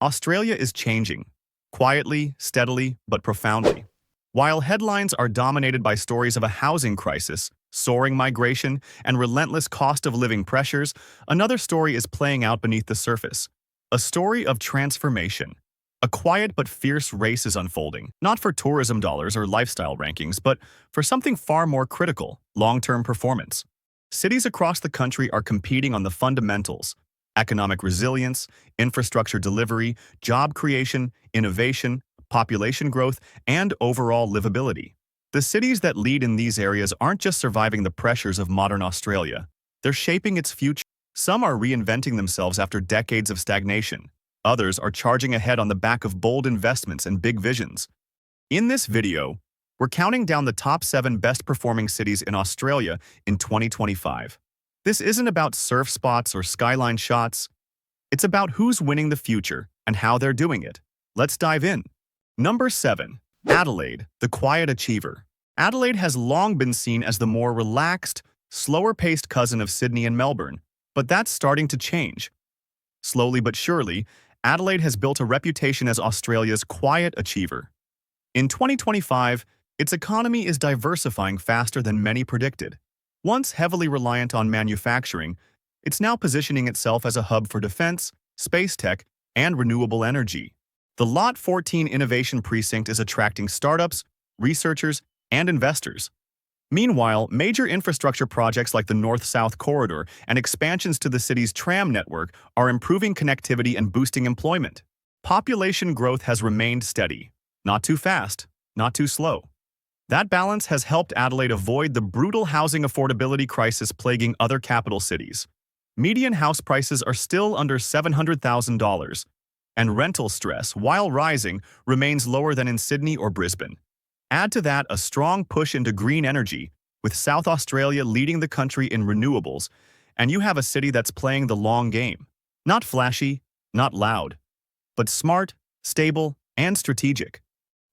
Australia is changing, quietly, steadily, but profoundly. While headlines are dominated by stories of a housing crisis, soaring migration, and relentless cost of living pressures, another story is playing out beneath the surface. A story of transformation. A quiet but fierce race is unfolding, not for tourism dollars or lifestyle rankings, but for something far more critical: long-term performance. Cities across the country are competing on the fundamentals: economic resilience, infrastructure delivery, job creation, innovation, population growth, and overall livability. The cities that lead in these areas aren't just surviving the pressures of modern Australia, they're shaping its future. Some are reinventing themselves after decades of stagnation. Others are charging ahead on the back of bold investments and big visions. In this video, we're counting down the top 7 best-performing cities in Australia in 2025. This isn't about surf spots or skyline shots. It's about who's winning the future and how they're doing it. Let's dive in. Number 7. Adelaide, the quiet achiever. Adelaide has long been seen as the more relaxed, slower-paced cousin of Sydney and Melbourne, but that's starting to change. Slowly but surely, Adelaide has built a reputation as Australia's quiet achiever. In 2025, its economy is diversifying faster than many predicted. Once heavily reliant on manufacturing, it's now positioning itself as a hub for defense, space tech, and renewable energy. The Lot 14 Innovation Precinct is attracting startups, researchers, and investors. Meanwhile, major infrastructure projects like the North-South Corridor and expansions to the city's tram network are improving connectivity and boosting employment. Population growth has remained steady. Not too fast, not too slow. That balance has helped Adelaide avoid the brutal housing affordability crisis plaguing other capital cities. Median house prices are still under $700,000, and rental stress, while rising, remains lower than in Sydney or Brisbane. Add to that a strong push into green energy, with South Australia leading the country in renewables, and you have a city that's playing the long game. Not flashy, not loud, but smart, stable, and strategic.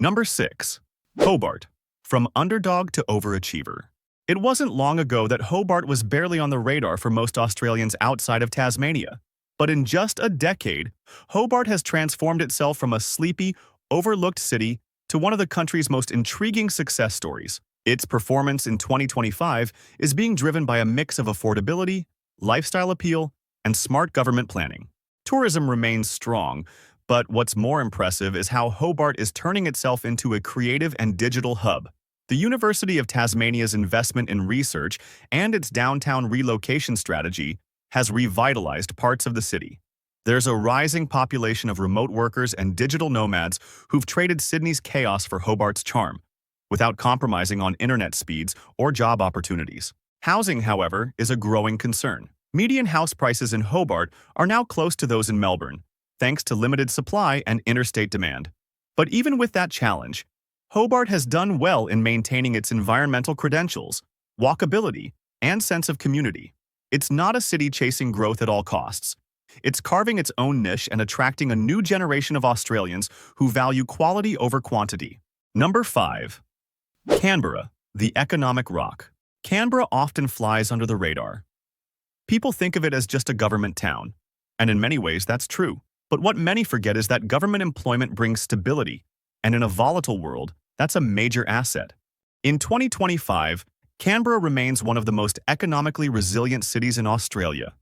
Number 6. Hobart. From underdog to overachiever. It wasn't long ago that Hobart was barely on the radar for most Australians outside of Tasmania. But in just a decade, Hobart has transformed itself from a sleepy, overlooked city to one of the country's most intriguing success stories. Its performance in 2025 is being driven by a mix of affordability, lifestyle appeal, and smart government planning. Tourism remains strong, but what's more impressive is how Hobart is turning itself into a creative and digital hub. The University of Tasmania's investment in research and its downtown relocation strategy has revitalized parts of the city. There's a rising population of remote workers and digital nomads who've traded Sydney's chaos for Hobart's charm, without compromising on internet speeds or job opportunities. Housing, however, is a growing concern. Median house prices in Hobart are now close to those in Melbourne, thanks to limited supply and interstate demand. But even with that challenge, Hobart has done well in maintaining its environmental credentials, walkability, and sense of community. It's not a city chasing growth at all costs. It's carving its own niche and attracting a new generation of Australians who value quality over quantity. Number 5. Canberra, the economic rock. Canberra often flies under the radar. People think of it as just a government town, and in many ways that's true. But what many forget is that government employment brings stability, and in a volatile world, that's a major asset. In 2025, Canberra remains one of the most economically resilient cities in Australia.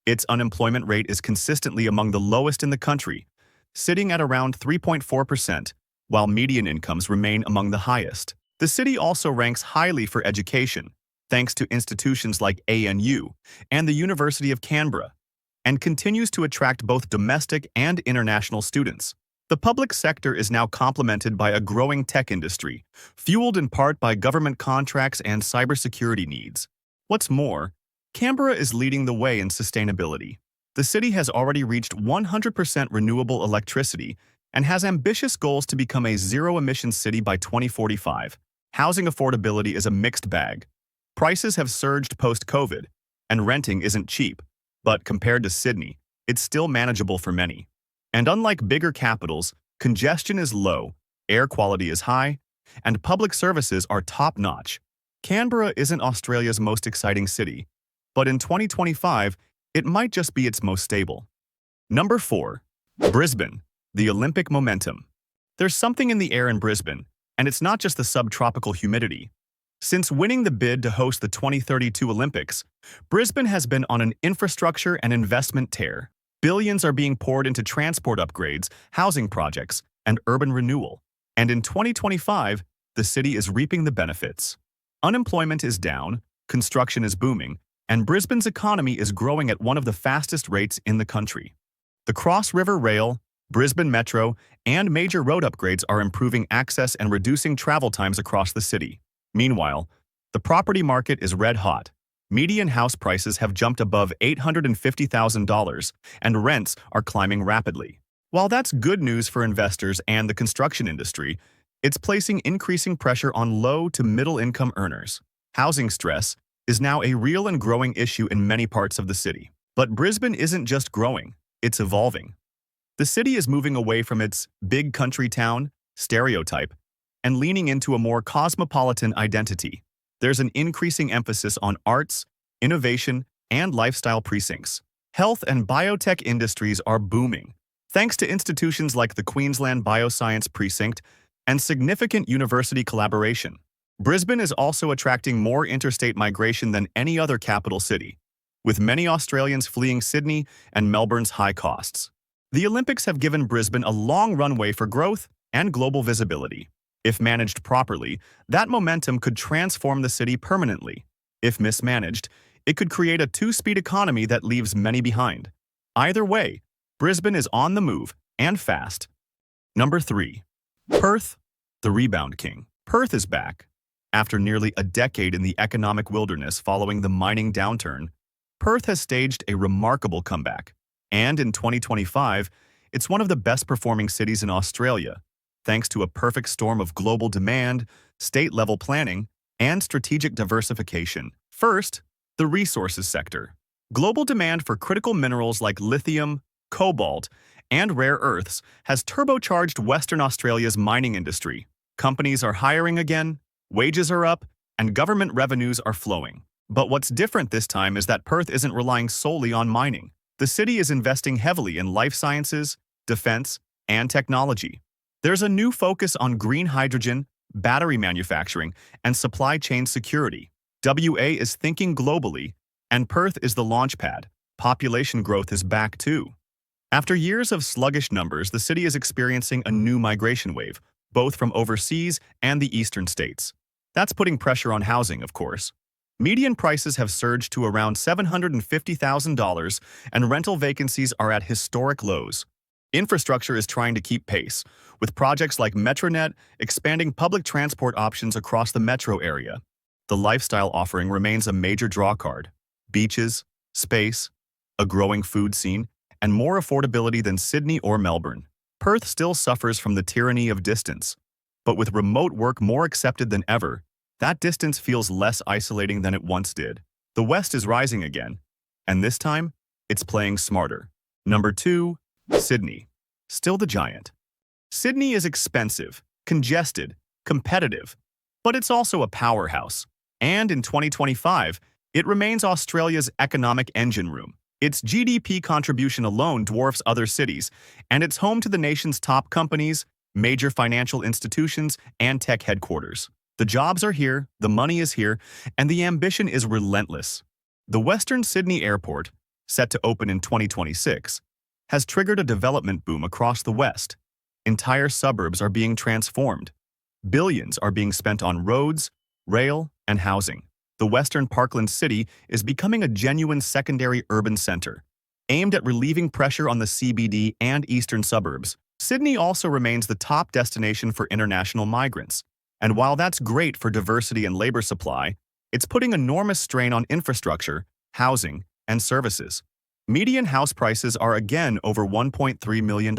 Its unemployment rate is consistently among the lowest in the country, sitting at around 3.4%, while median incomes remain among the highest. The city also ranks highly for education, thanks to institutions like ANU and the University of Canberra, and continues to attract both domestic and international students. The public sector is now complemented by a growing tech industry, fueled in part by government contracts and cybersecurity needs. What's more, Canberra is leading the way in sustainability. The city has already reached 100% renewable electricity and has ambitious goals to become a zero-emissions city by 2045. Housing affordability is a mixed bag. Prices have surged post-COVID, and renting isn't cheap, but compared to Sydney, it's still manageable for many. And unlike bigger capitals, congestion is low, air quality is high, and public services are top-notch. Canberra isn't Australia's most exciting city, but in 2025, it might just be its most stable. Number 4. Brisbane, The Olympic momentum. There's something in the air in Brisbane, and it's not just the subtropical humidity. Since winning the bid to host the 2032 Olympics, Brisbane has been on an infrastructure and investment tear. Billions are being poured into transport upgrades, housing projects, and urban renewal. And in 2025, the city is reaping the benefits. Unemployment is down, construction is booming, and Brisbane's economy is growing at one of the fastest rates in the country. The Cross River Rail, Brisbane Metro, and major road upgrades are improving access and reducing travel times across the city. Meanwhile, the property market is red hot. Median house prices have jumped above $850,000, and rents are climbing rapidly. While that's good news for investors and the construction industry, it's placing increasing pressure on low to middle-income earners. Housing stress is now a real and growing issue in many parts of the city. But Brisbane isn't just growing, it's evolving. The city is moving away from its big country town stereotype and leaning into a more cosmopolitan identity. There's an increasing emphasis on arts, innovation, and lifestyle precincts. Health and biotech industries are booming, thanks to institutions like the Queensland Bioscience Precinct and significant university collaboration. Brisbane is also attracting more interstate migration than any other capital city, with many Australians fleeing Sydney and Melbourne's high costs. The Olympics have given Brisbane a long runway for growth and global visibility. If managed properly, that momentum could transform the city permanently. If mismanaged, it could create a two-speed economy that leaves many behind. Either way, Brisbane is on the move, and fast. Number 3. Perth, the rebound king. Perth is back. After nearly a decade in the economic wilderness following the mining downturn, Perth has staged a remarkable comeback. And in 2025, it's one of the best-performing cities in Australia, thanks to a perfect storm of global demand, state-level planning, and strategic diversification. First, the resources sector. Global demand for critical minerals like lithium, cobalt, and rare earths has turbocharged Western Australia's mining industry. Companies are hiring again, wages are up, and government revenues are flowing. But what's different this time is that Perth isn't relying solely on mining. The city is investing heavily in life sciences, defense, and technology. There's a new focus on green hydrogen, battery manufacturing, and supply chain security. WA is thinking globally, and Perth is the launchpad. Population growth is back too. After years of sluggish numbers, the city is experiencing a new migration wave, both from overseas and the eastern states. That's putting pressure on housing, of course. Median prices have surged to around $750,000, and rental vacancies are at historic lows. Infrastructure is trying to keep pace, with projects like Metronet expanding public transport options across the metro area. The lifestyle offering remains a major drawcard. Beaches, space, a growing food scene, and more affordability than Sydney or Melbourne. Perth still suffers from the tyranny of distance, but with remote work more accepted than ever, that distance feels less isolating than it once did. The West is rising again, and this time, it's playing smarter. Number 2, Sydney. Still the giant. Sydney is expensive, congested, competitive, but it's also a powerhouse. And in 2025, it remains Australia's economic engine room. Its GDP contribution alone dwarfs other cities, and it's home to the nation's top companies, major financial institutions, and tech headquarters. The jobs are here, the money is here, and the ambition is relentless. The Western Sydney Airport, set to open in 2026, has triggered a development boom across the West. Entire suburbs are being transformed. Billions are being spent on roads, rail, and housing. The Western Parkland City is becoming a genuine secondary urban center, aimed at relieving pressure on the CBD and eastern suburbs. Sydney also remains the top destination for international migrants. And while that's great for diversity and labor supply, it's putting enormous strain on infrastructure, housing, and services. Median house prices are again over $1.3 million,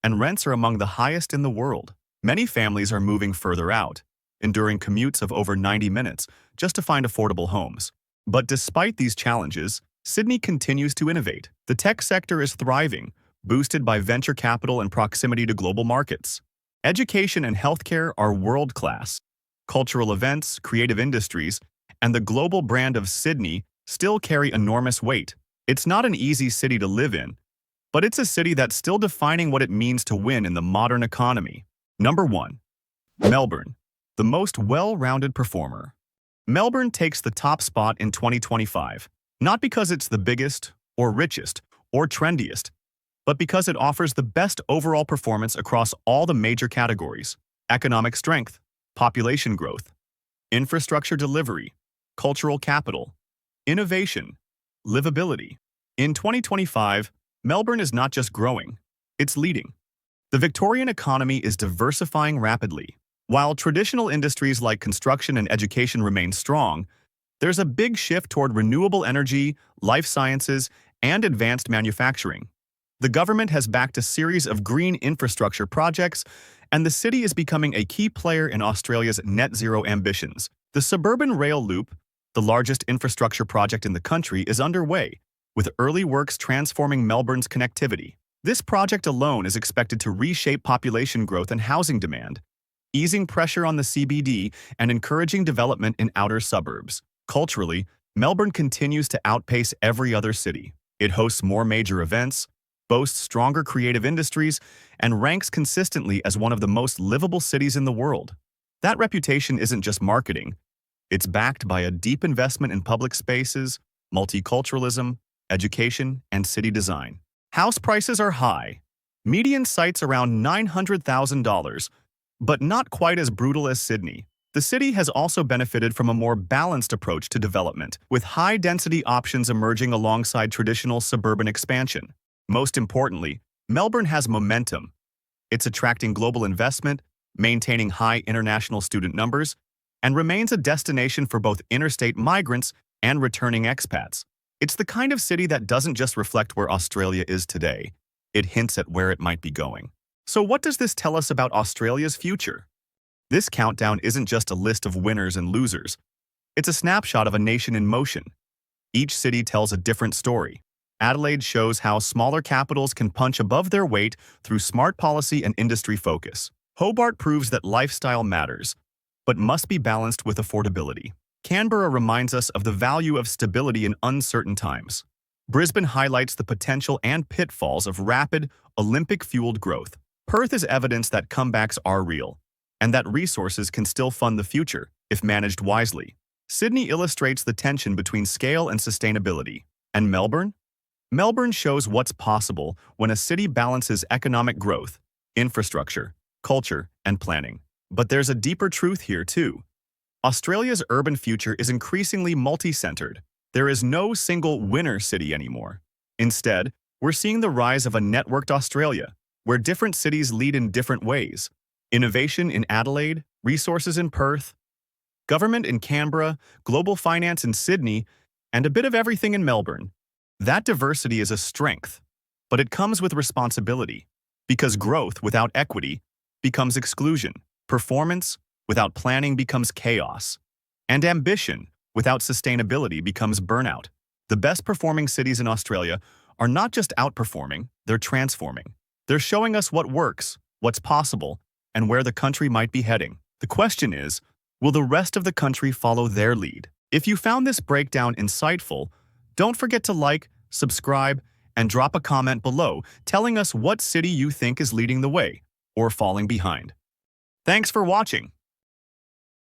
and rents are among the highest in the world. Many families are moving further out, enduring commutes of over 90 minutes just to find affordable homes. But despite these challenges, Sydney continues to innovate. The tech sector is thriving, boosted by venture capital and proximity to global markets. Education and healthcare are world-class. Cultural events, creative industries, and the global brand of Sydney still carry enormous weight. It's not an easy city to live in, but it's a city that's still defining what it means to win in the modern economy. Number 1. Melbourne, the most well-rounded performer. Melbourne takes the top spot in 2025, not because it's the biggest, or richest, or trendiest, but because it offers the best overall performance across all the major categories: economic strength, population growth, infrastructure delivery, cultural capital, innovation, livability. In 2025, Melbourne is not just growing, it's leading. The Victorian economy is diversifying rapidly. While traditional industries like construction and education remain strong, there's a big shift toward renewable energy, life sciences, and advanced manufacturing. The government has backed a series of green infrastructure projects, and the city is becoming a key player in Australia's net zero ambitions. The suburban rail loop, the largest infrastructure project in the country, is underway, with early works transforming Melbourne's connectivity. This project alone is expected to reshape population growth and housing demand, easing pressure on the CBD and encouraging development in outer suburbs. Culturally, Melbourne continues to outpace every other city. It hosts more major events, boasts stronger creative industries, and ranks consistently as one of the most livable cities in the world. That reputation isn't just marketing. It's backed by a deep investment in public spaces, multiculturalism, education, and city design. House prices are high. Median sites around $900,000, but not quite as brutal as Sydney. The city has also benefited from a more balanced approach to development, with high-density options emerging alongside traditional suburban expansion. Most importantly, Melbourne has momentum. It's attracting global investment, maintaining high international student numbers, and remains a destination for both interstate migrants and returning expats. It's the kind of city that doesn't just reflect where Australia is today, it hints at where it might be going. So what does this tell us about Australia's future? This countdown isn't just a list of winners and losers. It's a snapshot of a nation in motion. Each city tells a different story. Adelaide shows how smaller capitals can punch above their weight through smart policy and industry focus. Hobart proves that lifestyle matters, but must be balanced with affordability. Canberra reminds us of the value of stability in uncertain times. Brisbane highlights the potential and pitfalls of rapid, Olympic-fueled growth. Perth is evidence that comebacks are real, and that resources can still fund the future if managed wisely. Sydney illustrates the tension between scale and sustainability. And Melbourne? Melbourne shows what's possible when a city balances economic growth, infrastructure, culture, and planning. But there's a deeper truth here, too. Australia's urban future is increasingly multi-centered. There is no single winner city anymore. Instead, we're seeing the rise of a networked Australia, where different cities lead in different ways. Innovation in Adelaide, resources in Perth, government in Canberra, global finance in Sydney, and a bit of everything in Melbourne. That diversity is a strength, but it comes with responsibility, because growth without equity becomes exclusion, performance without planning becomes chaos, and ambition without sustainability becomes burnout. The best performing cities in Australia are not just outperforming, they're transforming. They're showing us what works, what's possible, and where the country might be heading. The question is, will the rest of the country follow their lead? If you found this breakdown insightful, don't forget to like, subscribe, and drop a comment below telling us what city you think is leading the way or falling behind. Thanks for watching.